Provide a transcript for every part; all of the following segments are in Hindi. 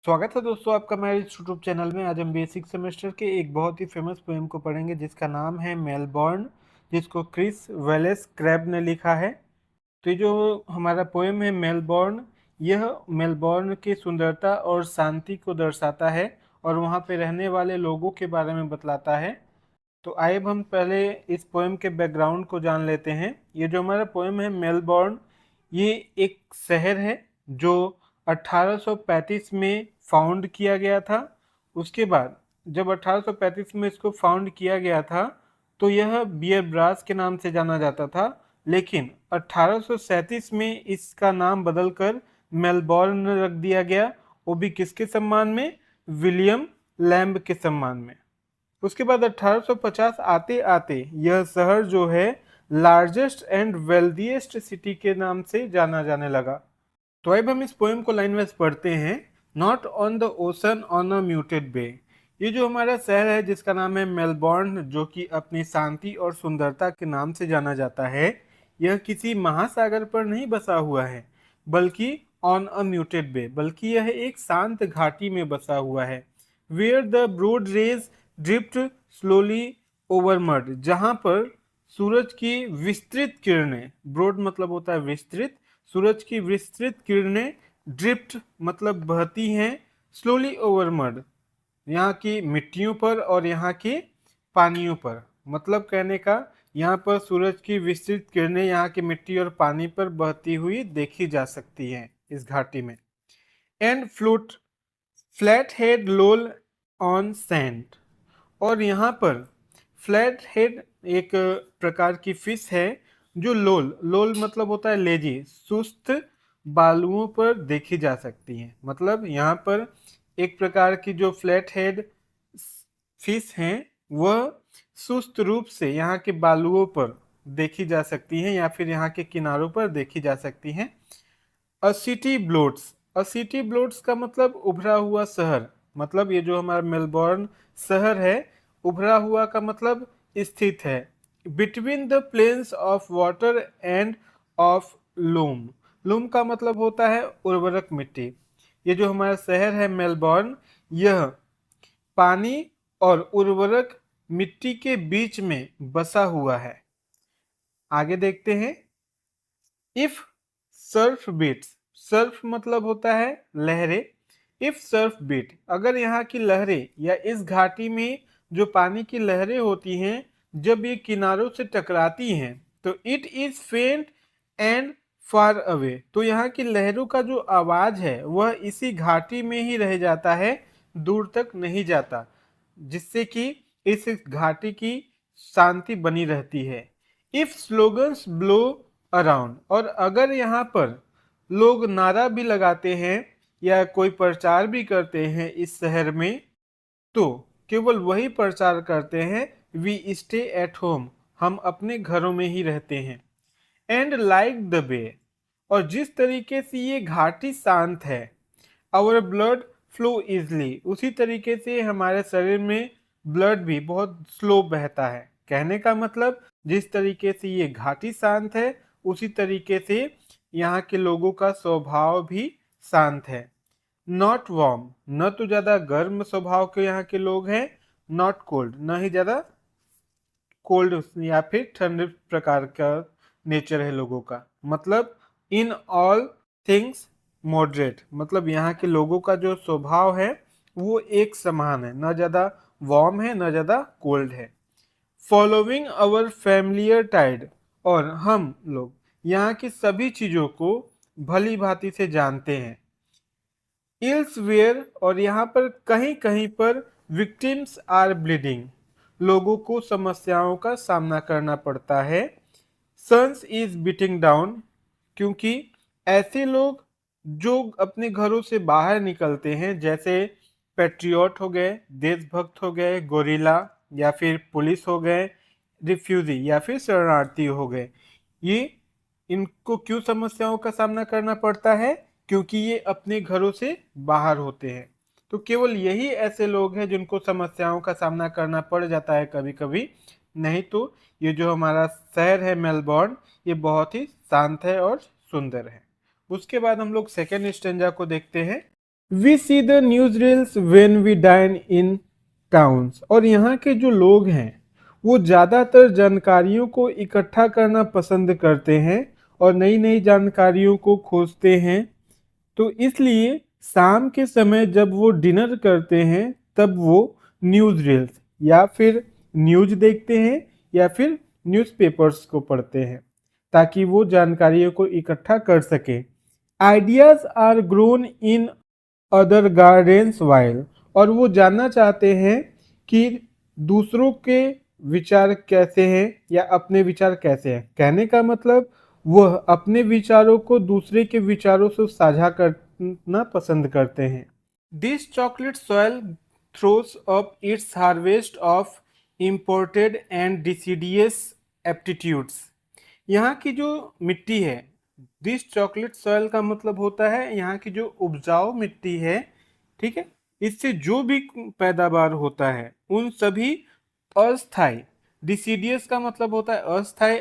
स्वागत है दोस्तों आपका मेरे इस यूट्यूब चैनल में। आज हम बेसिक सेमेस्टर के एक बहुत ही फेमस पोएम को पढ़ेंगे जिसका नाम है मेलबॉर्न, जिसको क्रिस वेलेस क्रैब ने लिखा है। तो ये जो हमारा पोएम है मेलबॉर्न, यह मेलबॉर्न की सुंदरता और शांति को दर्शाता है और वहाँ पे रहने वाले लोगों के बारे में बतलाता है। तो आइए अब हम पहले इस पोएम के बैकग्राउंड को जान लेते हैं। ये जो हमारा पोएम है मेलबॉर्न, ये एक शहर है जो 1835 में फाउंड किया गया था। उसके बाद जब 1835 में इसको फाउंड किया गया था तो यह बियर ब्रास के नाम से जाना जाता था, लेकिन 1837 में इसका नाम बदलकर मेलबॉर्न रख दिया गया। वो भी किसके सम्मान में? विलियम लैम्ब के सम्मान में। उसके बाद 1850 आते आते यह शहर जो है लार्जेस्ट एंड वेल्दीएस्ट सिटी के नाम से जाना जाने लगा। तो अब हम इस पोएम को लाइन वाइज पढ़ते हैं। Not on the ocean on a muted bay. ये जो हमारा शहर है जिसका नाम है मेलबॉर्न, जो कि अपनी शांति और सुंदरता के नाम से जाना जाता है, यह किसी महासागर पर नहीं बसा हुआ है बल्कि ऑन अ म्यूटेड बे, बल्कि यह एक शांत घाटी में बसा हुआ है। Where the broad rays drift slowly over mud, जहां पर सूरज की विस्तृत किरणें, ब्रोड मतलब होता है विस्तृत, सूरज की विस्तृत किरणें ड्रिफ्ट मतलब बहती हैं, स्लोली ओवर मड यहाँ की मिट्टियों पर और यहाँ की पानियों पर। मतलब कहने का, यहाँ पर सूरज की विस्तृत किरणें यहाँ की मिट्टी और पानी पर बहती हुई देखी जा सकती हैं इस घाटी में। And flute flat head lol on sand, और यहाँ पर फ्लैट हेड एक प्रकार की फिश है जो लोल लोल मतलब होता है लेजी, सुस्त बालुओं पर देखी जा सकती है। मतलब यहाँ पर एक प्रकार की जो फ्लैट हेड फिश हैं वह सुस्त रूप से यहाँ के बालुओं पर देखी जा सकती हैं या फिर यहाँ के किनारों पर देखी जा सकती हैं। अ सिटी ब्लोट्स, अ सिटी ब्लोट्स का मतलब उभरा हुआ शहर। मतलब ये जो हमारा मेलबॉर्न शहर है, उभरा हुआ का मतलब स्थित है between the plains of water and of loom. Loom का मतलब होता है उर्वरक मिट्टी। ये जो हमारा शहर है मेलबॉर्न, यह पानी और उर्वरक मिट्टी के बीच में बसा हुआ है। आगे देखते हैं। इफ सर्फ बीट्स, सर्फ मतलब होता है लहरें। इफ सर्फ बीट, अगर यहाँ की लहरें या इस घाटी में जो पानी की लहरें होती हैं जब ये किनारों से टकराती हैं तो इट इज फेंट एंड फार अवे, तो यहाँ की लहरों का जो आवाज है वह इसी घाटी में ही रह जाता है, दूर तक नहीं जाता, जिससे कि इस घाटी की शांति बनी रहती है। इफ स्लोगन्स ब्लो अराउंड, और अगर यहाँ पर लोग नारा भी लगाते हैं या कोई प्रचार भी करते हैं इस शहर में, तो केवल वही प्रचार करते हैं वी स्टे एट होम, हम अपने घरों में ही रहते हैं। एंड लाइक द बे, और जिस तरीके से ये घाटी शांत है, आवर ब्लड फ्लो इजली, उसी तरीके से हमारे शरीर में ब्लड भी बहुत स्लो बहता है। कहने का मतलब जिस तरीके से ये घाटी शांत है उसी तरीके से यहाँ के लोगों का स्वभाव भी शांत है। नॉट वार्म, न तो ज्यादा गर्म स्वभाव के यहाँ के लोग हैं, नॉट कोल्ड, न ही ज्यादा कोल्ड या फिर ठंडे प्रकार का नेचर है लोगों का। मतलब इन ऑल थिंग्स मॉडरेट, मतलब यहाँ के लोगों का जो स्वभाव है वो एक समान है, न ज़्यादा वार्म है न ज़्यादा कोल्ड है। फॉलोइंग अवर फैमिलियर टाइड, और हम लोग यहाँ की सभी चीज़ों को भली भांति से जानते हैं। इल्सवेयर, और यहाँ पर कहीं कहीं पर विक्टिम्स आर ब्लीडिंग, लोगों को समस्याओं का सामना करना पड़ता है। सन्स इज बीटिंग डाउन, क्योंकि ऐसे लोग जो अपने घरों से बाहर निकलते हैं, जैसे पेट्रियट हो गए, देशभक्त हो गए, गोरिल्ला या फिर पुलिस हो गए, रिफ्यूजी या फिर शरणार्थी हो गए, ये इनको क्यों समस्याओं का सामना करना पड़ता है? क्योंकि ये अपने घरों से बाहर होते हैं। तो केवल यही ऐसे लोग हैं जिनको समस्याओं का सामना करना पड़ जाता है कभी कभी, नहीं तो ये जो हमारा शहर है मेलबॉर्न, ये बहुत ही शांत है और सुंदर है। उसके बाद हम लोग सेकेंड स्टेंजा को देखते हैं। We see the news reels when we dine in towns. और यहाँ के जो लोग हैं वो ज़्यादातर जानकारियों को इकट्ठा करना पसंद करते हैं और नई नई जानकारियों को खोजते हैं। तो इसलिए शाम के समय जब वो डिनर करते हैं तब वो न्यूज़ रील्स या फिर न्यूज़ देखते हैं या फिर न्यूज़पेपर्स को पढ़ते हैं ताकि वो जानकारियों को इकट्ठा कर सके। Ideas are grown in other gardens while. और वो जानना चाहते हैं कि दूसरों के विचार कैसे हैं या अपने विचार कैसे हैं। कहने का मतलब वह अपने विचारों को दूसरे के विचारों से साझा करना पसंद करते हैं। This chocolate soil throws up it's harvest of imported and deciduous aptitudes. यहाँ की जो मिट्टी है, दिस चॉकलेट सॉयल का मतलब होता है यहाँ की जो उपजाऊ मिट्टी है, ठीक है, इससे जो भी पैदावार होता है उन सभी अस्थाई, डिसीडियस का मतलब होता है अस्थाई,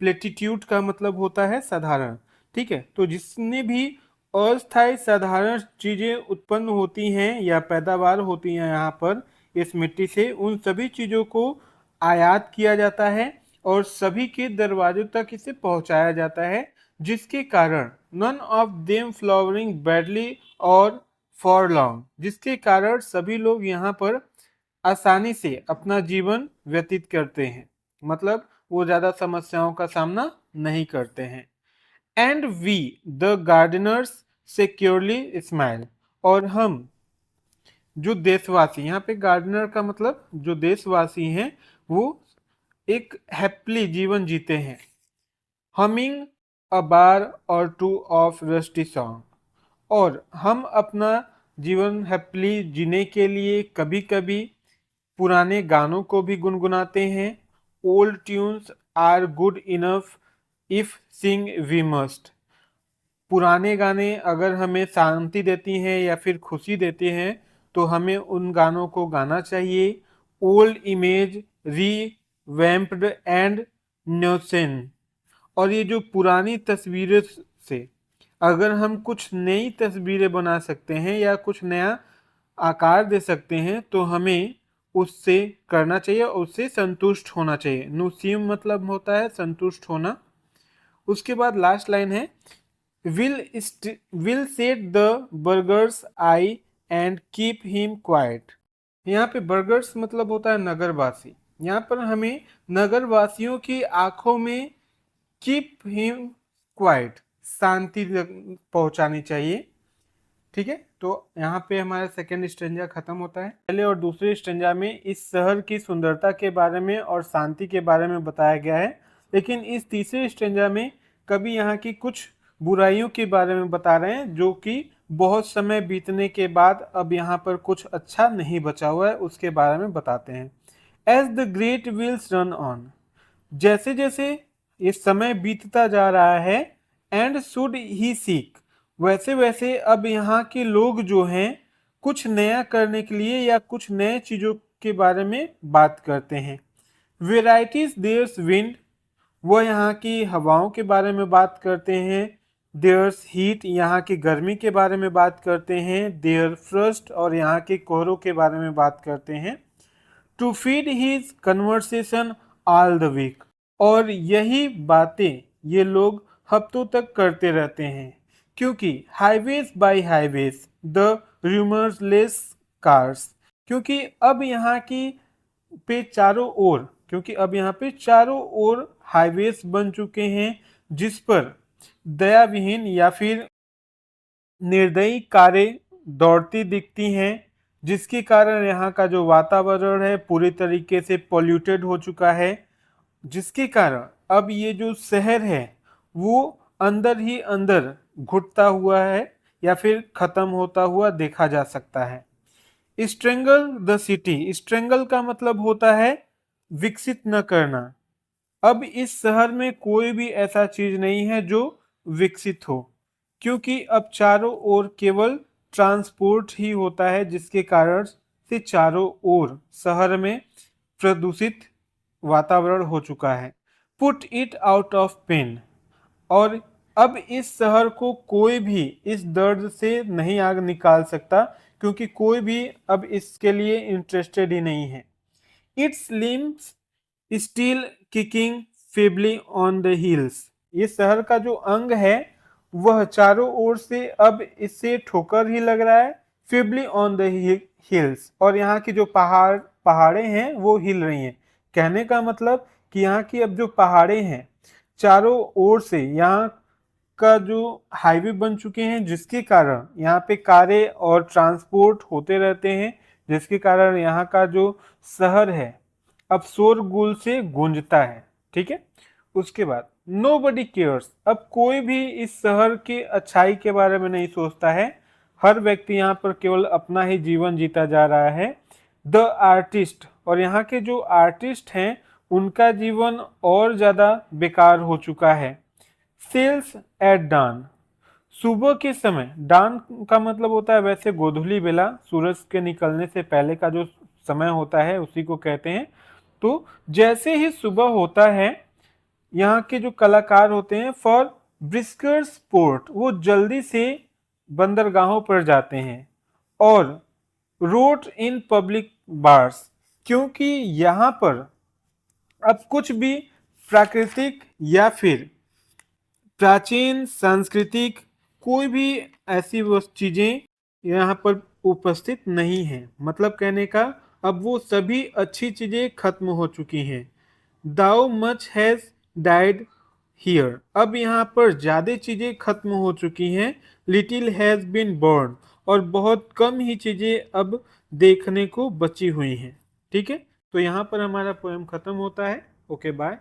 प्लेटिट्यूड का मतलब होता है साधारण, ठीक है। तो जिसने भी अस्थाई साधारण चीजें उत्पन्न होती हैं या पैदावार होती हैं यहाँ पर इस मिट्टी से, उन सभी चीजों को आयात किया जाता है और सभी के दरवाजों तक इसे पहुंचाया जाता है, जिसके कारण none of them flowering badly और फॉर लॉन्ग, जिसके कारण सभी लोग यहाँ पर आसानी से अपना जीवन व्यतीत करते हैं, मतलब वो ज्यादा समस्याओं का सामना नहीं करते हैं। And we the gardeners securely smile. और हम जो देशवासी, यहाँ पे गार्डनर का मतलब जो देशवासी हैं वो एक हैप्पीली जीवन जीते हैं। हमिंग अ बार और टू ऑफ रस्टी सॉन्ग। और हम अपना जीवन हैप्पीली जीने के लिए कभी कभी पुराने गानों को भी गुनगुनाते हैं। Old tunes are good enough if sing we must. पुराने गाने अगर हमें शांति देती हैं या फिर खुशी देते हैं तो हमें उन गानों को गाना चाहिए। ओल्ड इमेज री वैम्प्ड एंड न्योसेन। और ये जो पुरानी तस्वीरें से अगर हम कुछ नई तस्वीरें बना सकते हैं या कुछ नया आकार दे सकते हैं तो हमें उससे करना चाहिए और उससे संतुष्ट होना चाहिए। नुसीम मतलब होता है संतुष्ट होना। उसके बाद लास्ट लाइन है will set the burgers I and keep him quite. यहाँ पे बर्गर्स मतलब होता है नगरवासी। यहाँ पर हमें नगरवासियों की आंखों में कीप हिम क्वाइट, शांति पहुंचानी चाहिए, ठीक है। तो यहाँ पे हमारा सेकेंड स्टेंजा खत्म होता है। पहले और दूसरे स्टेंजा में इस शहर की सुंदरता के बारे में और शांति के बारे में बताया गया है, लेकिन इस तीसरे स्टेंजा में कभी यहाँ की कुछ बुराइयों के बारे में बता रहे हैं जो कि बहुत समय बीतने के बाद अब यहाँ पर कुछ अच्छा नहीं बचा हुआ है, उसके बारे में बताते हैं। As the great wheels run on. जैसे जैसे ये समय बीतता जा रहा है, एंड शुड ही सीक, वैसे वैसे अब यहाँ के लोग जो हैं कुछ नया करने के लिए या कुछ नए चीजों के बारे में बात करते हैं। वेराइटीज देयर्स विंड, वो यहाँ की हवाओं के बारे में बात करते हैं। देयर्स हीट, यहाँ की गर्मी के बारे में बात करते हैं। देयर फ्रस्ट, और यहाँ के कोहरों के बारे में बात करते हैं। To feed his conversation all the week, और यही बातें ये लोग हफ्तों तक करते रहते हैं, क्योंकि highways by highways the rumours less cars, क्योंकि अब यहाँ की पे चारों ओर, क्योंकि अब यहाँ पे चारों ओर हाईवेज बन चुके हैं जिस पर दया विहीन या फिर निर्दयी कारें दौड़ती दिखती हैं, जिसके कारण यहाँ का जो वातावरण है पूरी तरीके से पॉल्यूटेड हो चुका है, जिसके कारण अब ये जो शहर है वो अंदर ही अंदर घुटता हुआ है या फिर खत्म होता हुआ देखा जा सकता है। स्ट्रेंगल द सिटी, स्ट्रेंगल का मतलब होता है विकसित न करना। अब इस शहर में कोई भी ऐसा चीज नहीं है जो विकसित हो, क्योंकि अब चारों ओर केवल ट्रांसपोर्ट ही होता है, जिसके कारण से चारों ओर शहर में प्रदूषित वातावरण हो चुका है। Put it out of pain, और अब इस शहर को कोई भी इस दर्द से नहीं आग निकाल सकता, क्योंकि कोई भी अब इसके लिए इंटरेस्टेड ही नहीं है। It's limbs still kicking feebly on the hills. ये शहर का जो अंग है वह चारों ओर से अब इससे ठोकर ही लग रहा है, feebly ऑन द हिल्स, और यहाँ की जो पहाड़े हैं वो हिल रही हैं। कहने का मतलब कि यहाँ की अब जो पहाड़े हैं चारों ओर से यहाँ का जो हाईवे बन चुके हैं, जिसके कारण यहाँ पे कारें और ट्रांसपोर्ट होते रहते हैं, जिसके कारण यहाँ का जो शहर है अब शोरगुल से गूंजता है। ठीक है, उसके बाद नोबडी केयर्स। अब कोई भी इस शहर की अच्छाई के बारे में नहीं सोचता है, हर व्यक्ति यहाँ पर केवल अपना ही जीवन जीता जा रहा है। द आर्टिस्ट, और यहाँ के जो आर्टिस्ट हैं उनका जीवन और ज्यादा बेकार हो चुका है। सेल्स एट डान, सुबह के समय, डान का मतलब होता है वैसे गोधूली बेला, सूरज के निकलने से पहले का जो समय होता है उसी को कहते हैं। तो जैसे ही सुबह होता है यहाँ के जो कलाकार होते हैं फॉर ब्रिस्कर्स पोर्ट, वो जल्दी से बंदरगाहों पर जाते हैं और रोट इन पब्लिक बार्स, क्योंकि यहाँ पर अब कुछ भी प्राकृतिक या फिर प्राचीन सांस्कृतिक कोई भी ऐसी वो चीजें यहाँ पर उपस्थित नहीं है। मतलब कहने का अब वो सभी अच्छी चीजें खत्म हो चुकी हैं। दाउ मच हैज डाइड हियर, अब यहाँ पर ज्यादा चीजें खत्म हो चुकी हैं। लिटिल हैज बीन बर्न, और बहुत कम ही चीजें अब देखने को बची हुई हैं। ठीक है, तो यहाँ पर हमारा पोएम खत्म होता है। Okay bye.